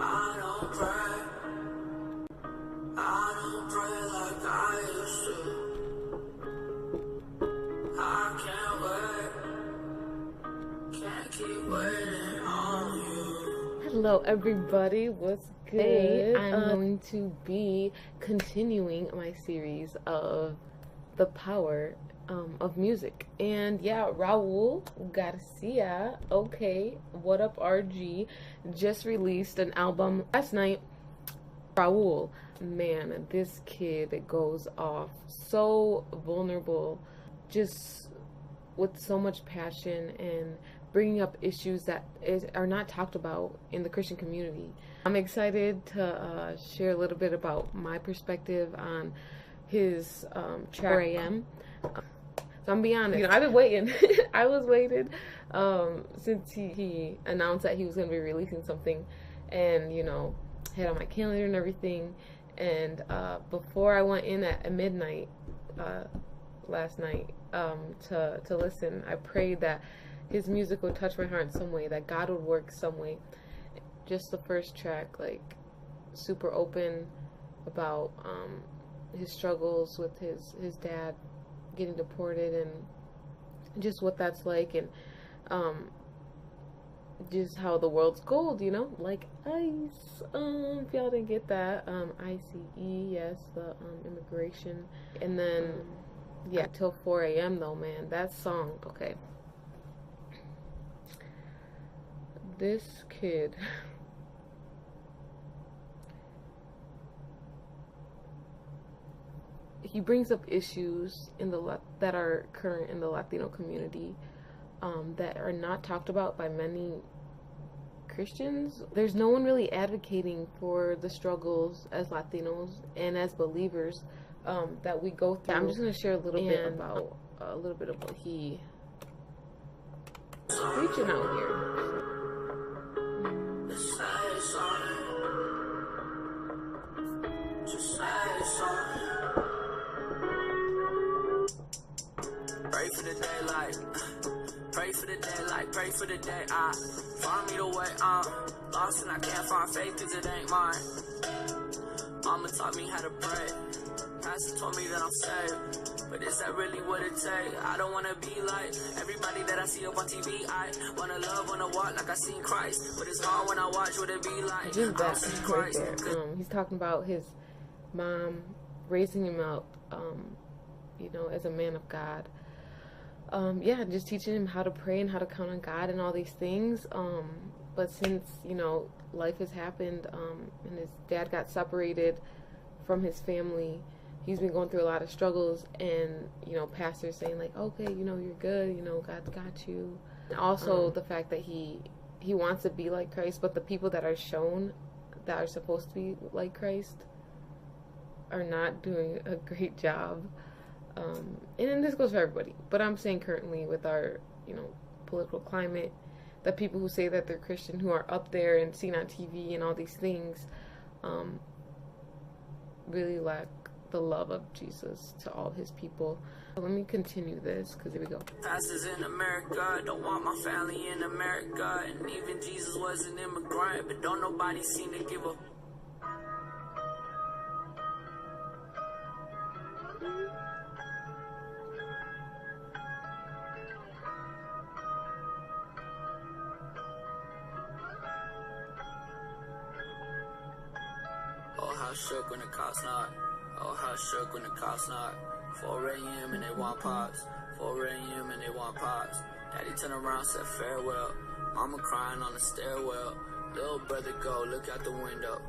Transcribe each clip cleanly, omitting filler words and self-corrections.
I don't pray. I don't pray like I used to. I can't wait. Can't keep waiting on you. Hello everybody, what's good? Today, I'm going to be continuing my series of the power of music. And yeah, RAUL Garcia, okay, What Up RG, just released an album last night. RAUL, man, this kid goes off, so vulnerable, just with so much passion and bringing up issues that are not talked about in the Christian community. I'm excited to share a little bit about my perspective on his track 4 a.m. So I'm be honest, I've been waiting. I was waiting since he announced that he was going to be releasing something, and had on my calendar and everything. And before I went in at midnight last night to listen, I prayed that his music would touch my heart in some way, that God would work some way. Just the first track, like, super open about his struggles with his dad getting deported and just what that's like, and just how the world's gold, like ice. If y'all didn't get that, ICE, yes, the immigration. And then yeah, till 4 a.m. though, man, that song, okay. This kid, he brings up issues that are current in the Latino community that are not talked about by many Christians. There's no one really advocating for the struggles as Latinos and as believers that we go through. I'm just going to share a little bit about what he preaching out here. Pray for the daylight, pray for the daylight, pray for the day I find me the way I'm lost and I can't find faith cause it ain't mine. Mama taught me how to pray, pastor told me that I'm saved, but is that really what it takes? I don't wanna be like everybody that I see up on TV. I wanna love, wanna walk like I seen Christ, but it's hard when I watch what it be like. Just that right there. He's talking about his mom raising him up, as a man of God. Just teaching him how to pray and how to count on God and all these things. But since, life has happened, and his dad got separated from his family, he's been going through a lot of struggles, and, pastors saying like, okay, you're good, God's got you. And also the fact that he wants to be like Christ, but the people that are shown that are supposed to be like Christ are not doing a great job. And then this goes for everybody, but I'm saying currently with our, political climate, that people who say that they're Christian, who are up there and seen on TV and all these things, really lack the love of Jesus to all his people. So let me continue this, because here we go. Pastors in America don't want my family in America, and even Jesus was an immigrant, but don't nobody seem to give a how shook when the cops knock. Oh, how shook when the cops knock. 4 a.m. and they want pops. 4 a.m. and they want pops. Daddy turned around, said farewell. Mama crying on the stairwell. Little brother go, look out the window.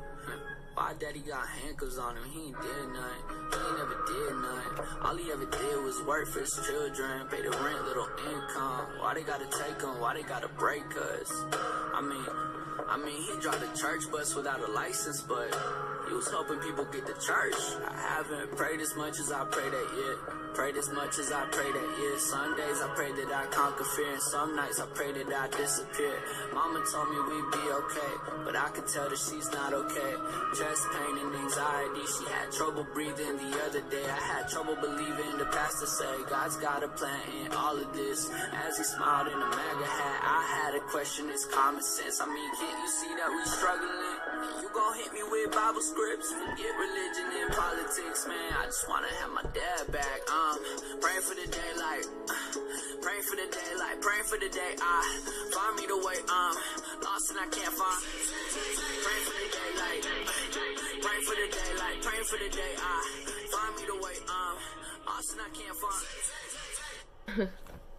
Why daddy got handcuffs on him? He ain't did nothing. He ain't never did nothing. All he ever did was work for his children, pay the rent, little income. Why they gotta take him? Why they gotta break us? I mean, he drive the church bus without a license, but he was hoping people get to church. I haven't prayed as much as I pray that yet. Prayed as much as I pray that yet. Some days I pray that I conquer fear, and some nights I pray that I disappear. Mama told me we'd be okay, but I could tell that she's not okay. Chest pain and anxiety, she had trouble breathing the other day. I had trouble believing the pastor say God's got a plan in all of this. As he smiled in a MAGA hat, I had a question, it's common sense. I mean, can't you see that we struggling? gon' hit me with Bible scripts. Forget religion and politics, man. I just wanna have my dad back. Praying for the daylight. Praying for the daylight. Praying for the day I find me the way. Lost and I can't find. Praying for the daylight. Praying for the daylight. Praying for the day I find me the way. Lost and I can't find.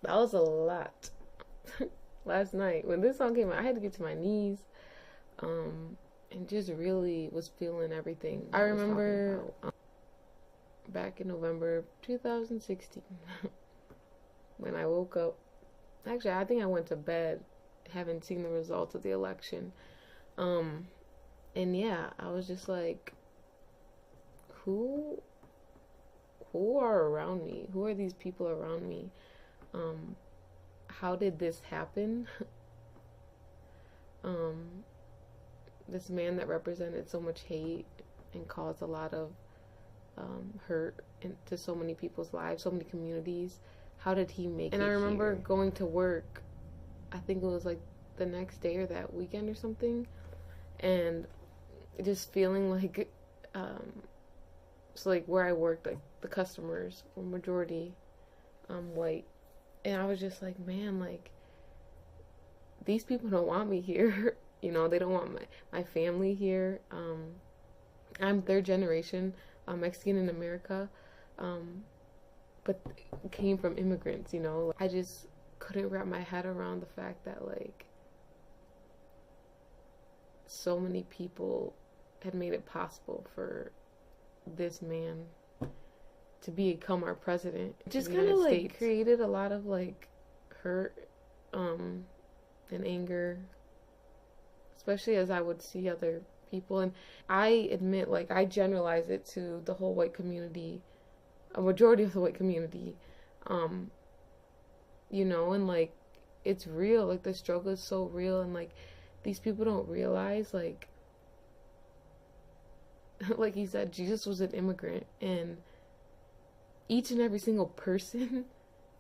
That was a lot. Last night when this song came out, I had to get to my knees, and just really was feeling everything. I remember back in November 2016 when I woke up. Actually, I think I went to bed, having seen the results of the election, and yeah, I was just like, who are around me? Who are these people around me? How did this happen? This man that represented so much hate and caused a lot of hurt into so many people's lives, so many communities. How did he make it? And I remember going to work, I think it was like the next day or that weekend or something, and just feeling like, so like where I worked, like the customers were majority white. And I was just like, man, like, these people don't want me here. You know, they don't want my family here. I'm third generation Mexican in America, but came from immigrants, you know. I just couldn't wrap my head around the fact that, like, so many people had made it possible for this man to become our president. It just kind of like created a lot of like hurt and anger, especially as I would see other people. And I admit, like, I generalize it to the whole white community, a majority of the white community, you know, and like it's real. Like the struggle is so real, and like these people don't realize, like like he said, Jesus was an immigrant, and each and every single person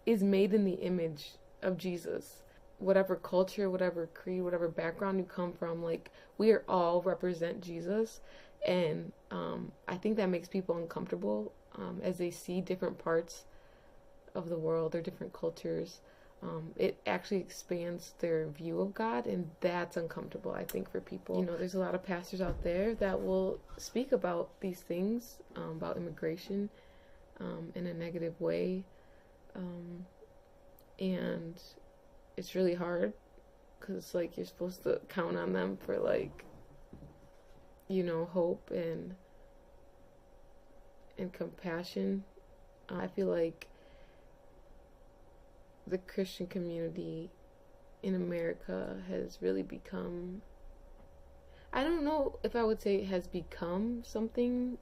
is made in the image of Jesus. Whatever culture, whatever creed, whatever background you come from, like, we are all represent Jesus. And I think that makes people uncomfortable as they see different parts of the world or different cultures. It actually expands their view of God, and that's uncomfortable, I think, for people. You know, there's a lot of pastors out there that will speak about these things, about immigration, in a negative way, and it's really hard because, like, you're supposed to count on them for, like, you know, hope and compassion. I feel like the Christian community in America has really become, I don't know if I would say it has become something,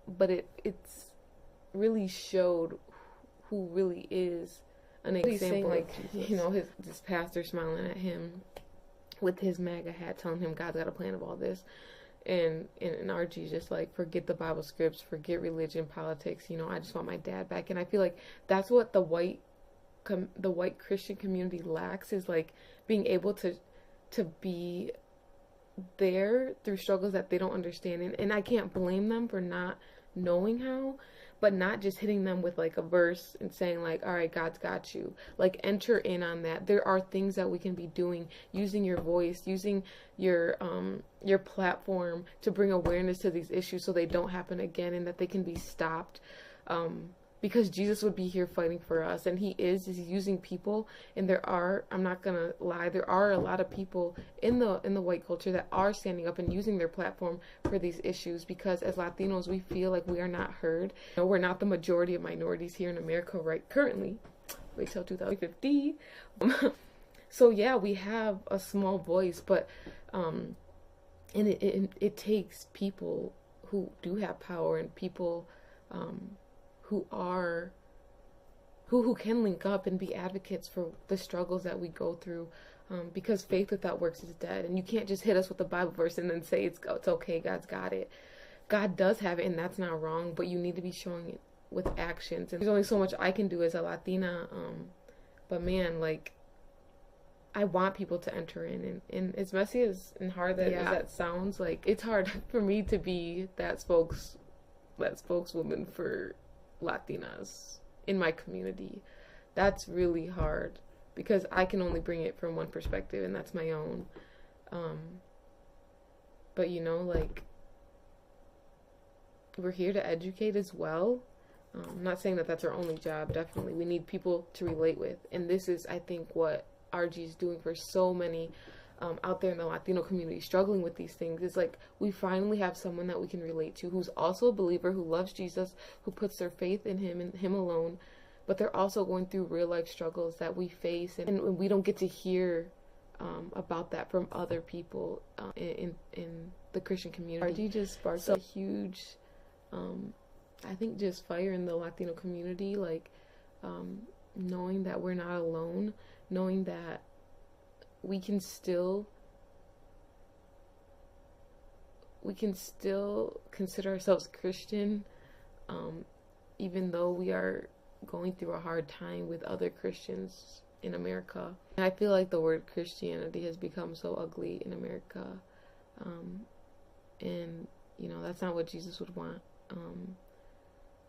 but it's really showed who really is an example. Like, you know, this pastor smiling at him with his MAGA hat, telling him God's got a plan of all this, and RG just like, forget the Bible scripts, forget religion, politics, you know, I just want my dad back. And I feel like that's what the white Christian community lacks, is like being able to be there through struggles that they don't understand. And I can't blame them for not knowing how, but not just hitting them with like a verse and saying like, all right, God's got you. Like, enter in on that. There are things that we can be doing, using your voice, using your platform to bring awareness to these issues so they don't happen again, and that they can be stopped. Because Jesus would be here fighting for us, and he's using people. And there are, I'm not gonna lie, there are a lot of people in the white culture that are standing up and using their platform for these issues, because as Latinos, we feel like we are not heard. You know, we're not the majority of minorities here in America right currently. Wait till 2050. So yeah, we have a small voice, but and it takes people who do have power, and people who can link up and be advocates for the struggles that we go through, because faith without works is dead. And you can't just hit us with a Bible verse and then say it's okay, God's got it. God does have it, and that's not wrong, but you need to be showing it with actions. And there's only so much I can do as a Latina, but man, like, I want people to enter in, and as messy as and hard that as that sounds, like it's hard for me to be that spokeswoman for Latinas in my community. That's really hard because I can only bring it from one perspective, and that's my own. But you know, like, we're here to educate as well. I'm not saying that that's our only job. Definitely, we need people to relate with, and this is, I think, what RG is doing for so many out there in the Latino community struggling with these things. It's like we finally have someone that we can relate to who's also a believer, who loves Jesus, who puts their faith in him and him alone, but they're also going through real life struggles that we face, and we don't get to hear about that from other people in the Christian community. RG just sparked a huge I think just fire in the Latino community, like knowing that we're not alone, knowing that we can still consider ourselves Christian, even though we are going through a hard time with other Christians in America. And I feel like the word Christianity has become so ugly in America, and you know, that's not what Jesus would want.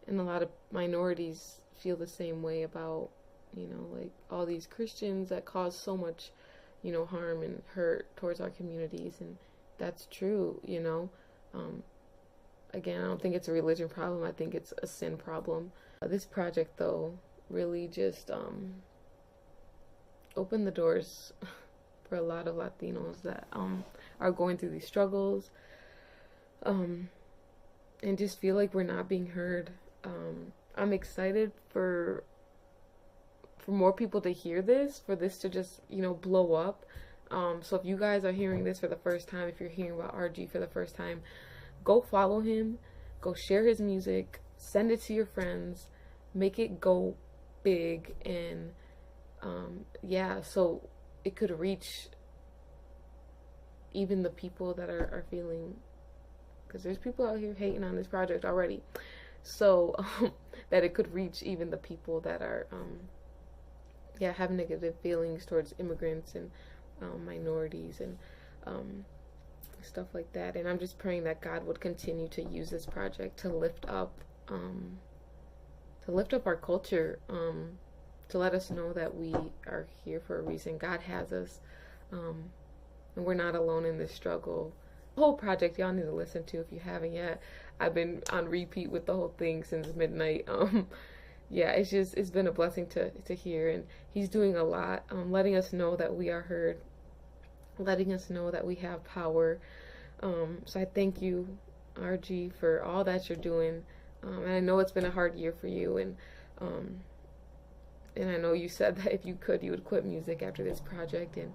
And a lot of minorities feel the same way about, you know, like all these Christians that cause so much, you know, harm and hurt towards our communities. And that's true, you know. Again, I don't think it's a religion problem. I think it's a sin problem. This project, though, really just opened the doors for a lot of Latinos that are going through these struggles, and just feel like we're not being heard. I'm excited for more people to hear this, for this to just, you know, blow up. So if you guys are hearing this for the first time, if you're hearing about RG for the first time, go follow him, go share his music, send it to your friends, make it go big, and yeah, so it could reach even the people that are feeling, because there's people out here hating on this project already, so that it could reach even the people that are have negative feelings towards immigrants and minorities and stuff like that. And I'm just praying that God would continue to use this project to lift up our culture, to let us know that we are here for a reason. God has us, and we're not alone in this struggle. The whole project y'all need to listen to if you haven't yet. I've been on repeat with the whole thing since midnight. Yeah, it's been a blessing to hear, and he's doing a lot, letting us know that we are heard, letting us know that we have power. So I thank you, RG, for all that you're doing. And I know it's been a hard year for you, and I know you said that if you could, you would quit music after this project, and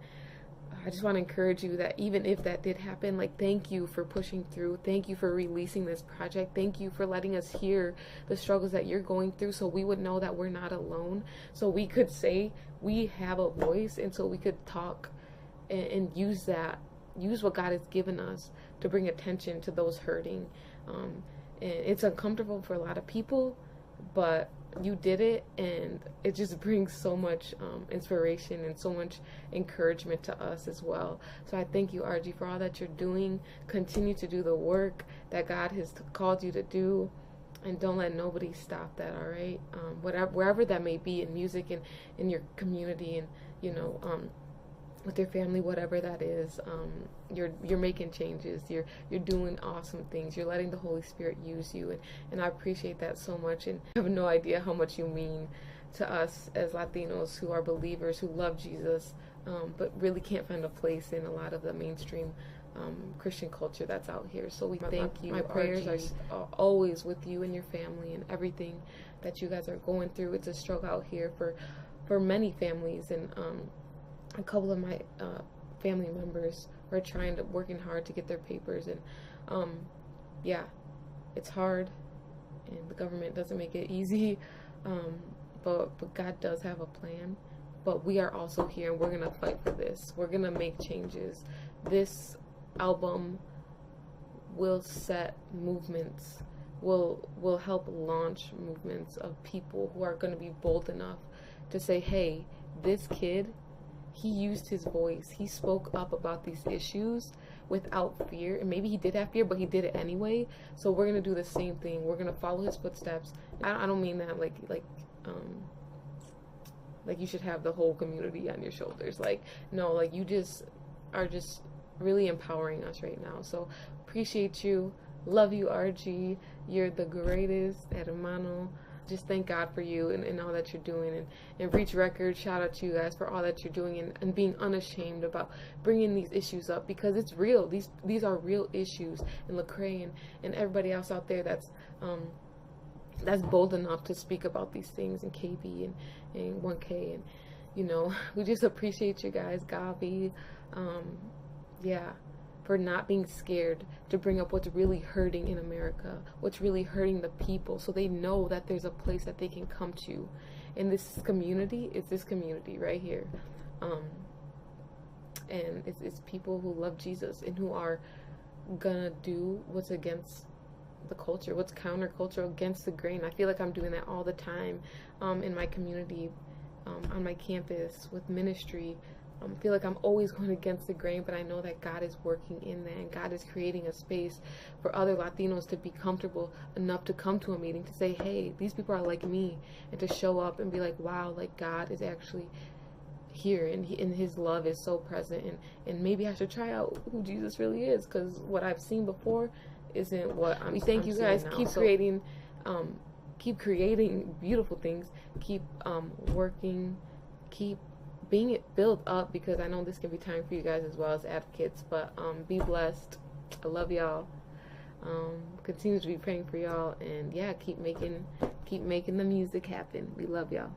I just want to encourage you that even if that did happen, like, thank you for pushing through. Thank you for releasing this project. Thank you for letting us hear the struggles that you're going through, so we would know that we're not alone, so we could say we have a voice, and so we could talk and use what God has given us to bring attention to those hurting. And it's uncomfortable for a lot of people, but you did it, and it just brings so much inspiration and so much encouragement to us as well. So I thank you, RG, for all that you're doing. Continue to do the work that God has called you to do, and don't let nobody stop that, all right? Wherever that may be, in music and in your community, and, you know, with your family, whatever that is, you're making changes, you're doing awesome things, you're letting the Holy Spirit use you, and I appreciate that so much, and I have no idea how much you mean to us as Latinos who are believers, who love Jesus, but really can't find a place in a lot of the mainstream Christian culture that's out here. So we thank you. My prayers are always with you and your family and everything that you guys are going through. It's a struggle out here for many families, and a couple of my family members are working hard to get their papers, and yeah, it's hard, and the government doesn't make it easy, but God does have a plan. But we are also here, and we're gonna fight for this. We're gonna make changes. This album will set movements, will help launch movements of people who are going to be bold enough to say, hey, this kid, he used his voice. He spoke up about these issues without fear, and maybe he did have fear, but he did it anyway. So we're gonna do the same thing. We're gonna follow his footsteps. I don't mean that like you should have the whole community on your shoulders. Like, no, like you just are just really empowering us right now. So appreciate you. Love you, RG. You're the greatest, hermano. Just thank God for you and all that you're doing. And Reach Records, shout out to you guys for all that you're doing and being unashamed about bringing these issues up, because it's real. These are real issues. And Lecrae and everybody else out there that's bold enough to speak about these things, and KB and 1K. And, you know, we just appreciate you guys, Gavi. Yeah. For not being scared to bring up what's really hurting in America, what's really hurting the people, so they know that there's a place that they can come to. And this community is this community right here. And it's people who love Jesus and who are gonna do what's against the culture, what's countercultural, against the grain. I feel like I'm doing that all the time in my community, on my campus, with ministry. I feel like I'm always going against the grain, but I know that God is working in that, and God is creating a space for other Latinos to be comfortable enough to come to a meeting, to say, hey, these people are like me, and to show up and be like, wow, like God is actually here, and his love is so present, and maybe I should try out who Jesus really is, because what I've seen before isn't what I'm. We thank you guys. Keep creating beautiful things. Keep working. Keep being it build up, because I know this can be time for you guys as well as advocates. But be blessed. I love y'all. Continue to be praying for y'all, and yeah, keep making the music happen. We love y'all.